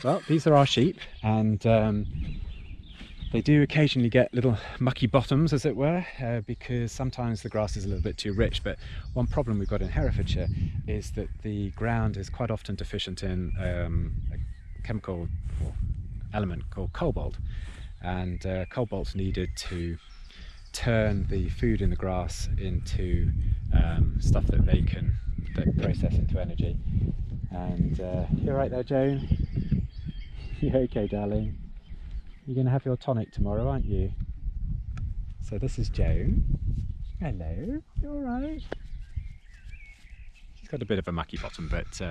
Well, these are our sheep, and they do occasionally get little mucky bottoms, as it were, because sometimes the grass is a little bit too rich. But one problem we've got in Herefordshire is that the ground is quite often deficient in a chemical or element called cobalt, and cobalt's needed to turn the food in the grass into stuff that they can process into energy. And you're right there, Joan. You okay, darling? You're going to have your tonic tomorrow, aren't you? So this is Joan. Hello, you alright? She's got a bit of a mucky bottom, but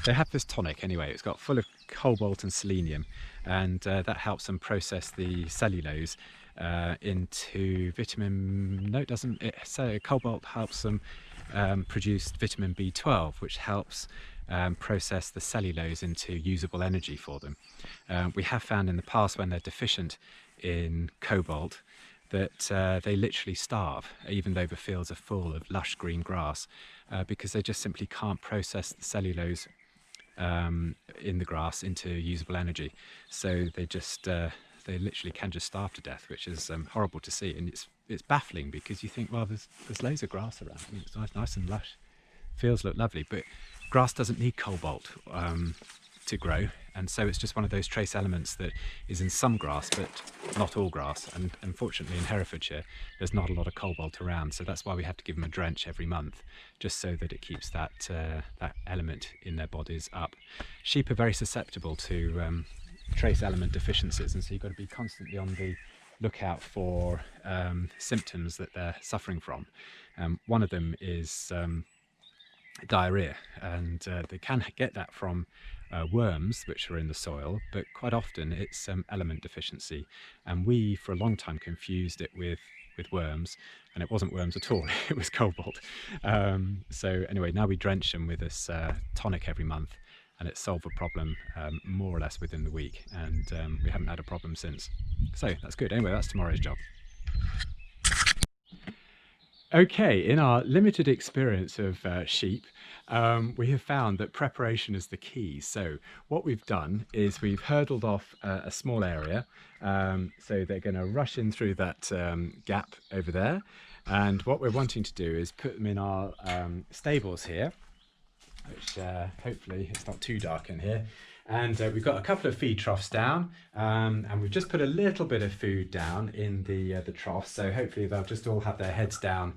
they have this tonic anyway. It's got full of cobalt and selenium, and that helps them process the cellulose into vitamin. No, it doesn't. So cobalt helps them produce vitamin B12, which helps process the cellulose into usable energy for them. We have found in the past, when they're deficient in cobalt, that they literally starve, even though the fields are full of lush green grass, because they just simply can't process the cellulose in the grass into usable energy. So they just they literally can just starve to death, which is horrible to see. And it's baffling, because you think, well, there's loads of grass around. I mean, it's nice and lush. Fields look lovely, but grass doesn't need cobalt to grow, and so it's just one of those trace elements that is in some grass but not all grass. And unfortunately in Herefordshire there's not a lot of cobalt around, so that's why we have to give them a drench every month, just so that it keeps that that element in their bodies up. Sheep are very susceptible to trace element deficiencies, and so you've got to be constantly on the lookout for symptoms that they're suffering from. One of them is diarrhea, and they can get that from worms which are in the soil, but quite often it's element deficiency, and we for a long time confused it with worms, and it wasn't worms at all. It was cobalt. So anyway, now we drench them with this tonic every month, and it solved the problem more or less within the week, and we haven't had a problem since. So that's good. Anyway, that's tomorrow's job. Okay, in our limited experience of sheep, we have found that preparation is the key. So what we've done is we've hurdled off a small area, so they're going to rush in through that gap over there, and what we're wanting to do is put them in our stables here, which hopefully it's not too dark in here. And we've got a couple of feed troughs down, and we've just put a little bit of food down in the troughs, so hopefully they'll just all have their heads down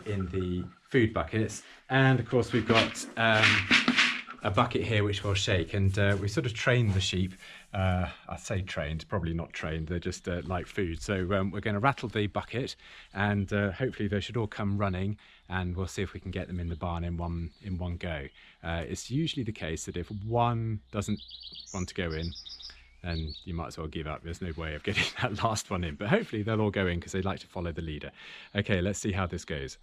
in the food buckets. And of course we've got a bucket here which we'll shake, and we sort of trained the sheep. I say trained, probably not trained, they're just like food. So we're going to rattle the bucket, and hopefully they should all come running, and we'll see if we can get them in the barn in one go. It's usually the case that if one doesn't want to go in, then you might as well give up. There's no way of getting that last one in, but hopefully they'll all go in because they like to follow the leader. Okay, let's see how this goes.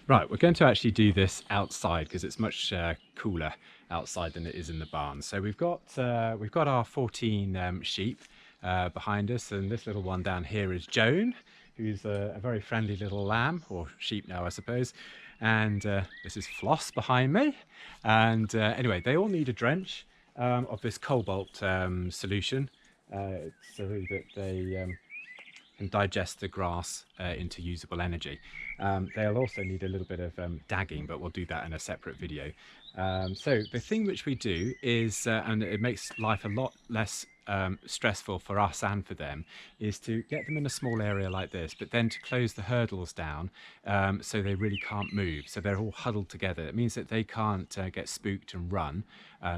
Right, we're going to actually do this outside because it's much cooler outside than it is in the barn. So we've got our 14 sheep behind us, and this little one down here is Joan, who's a very friendly little lamb, or sheep now I suppose, and this is Floss behind me. And anyway, they all need a drench of this cobalt solution so that they can digest the grass into usable energy. They'll also need a little bit of dagging, but we'll do that in a separate video. So the thing which we do is, and it makes life a lot less stressful for us and for them, is to get them in a small area like this, but then to close the hurdles down so they really can't move. So they're all huddled together. It means that they can't get spooked and run.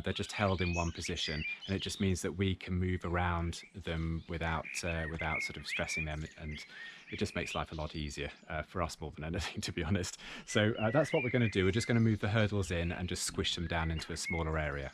They're just held in one position, and it just means that we can move around them without sort of stressing them, and it just makes life a lot easier for us more than anything, to be honest. So that's what we're going to do. We're just going to move the hurdles in and just squish them down into a smaller area.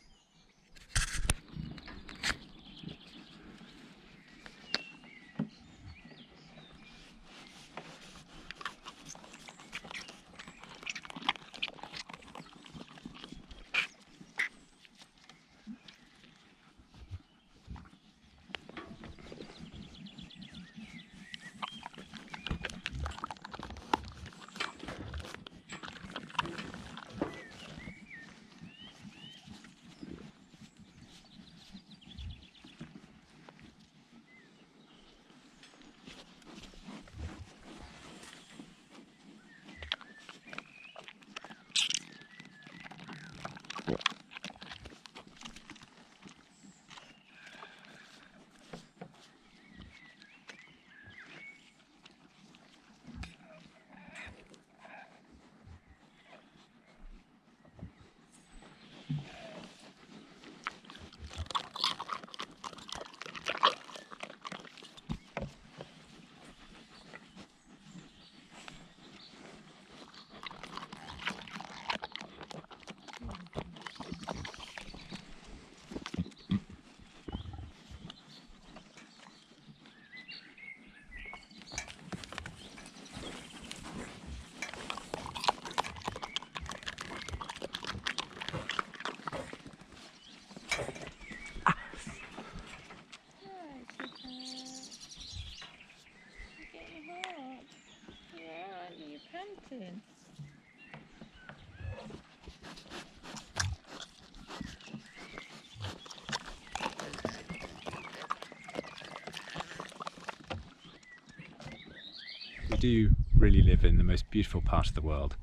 We do really live in the most beautiful part of the world,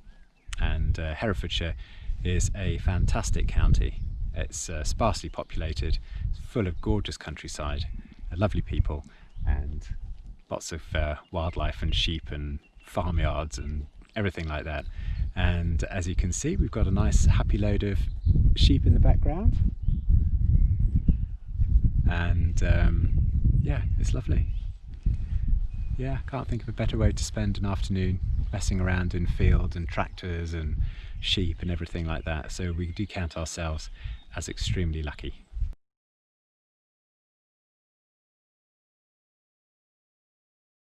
and Herefordshire is a fantastic county. It's sparsely populated, full of gorgeous countryside, lovely people, and lots of wildlife and sheep and farmyards and everything like that. And as you can see, we've got a nice happy load of sheep in the background, and yeah, it's lovely. Yeah, can't think of a better way to spend an afternoon messing around in field and tractors and sheep and everything like that. So we do count ourselves as extremely lucky.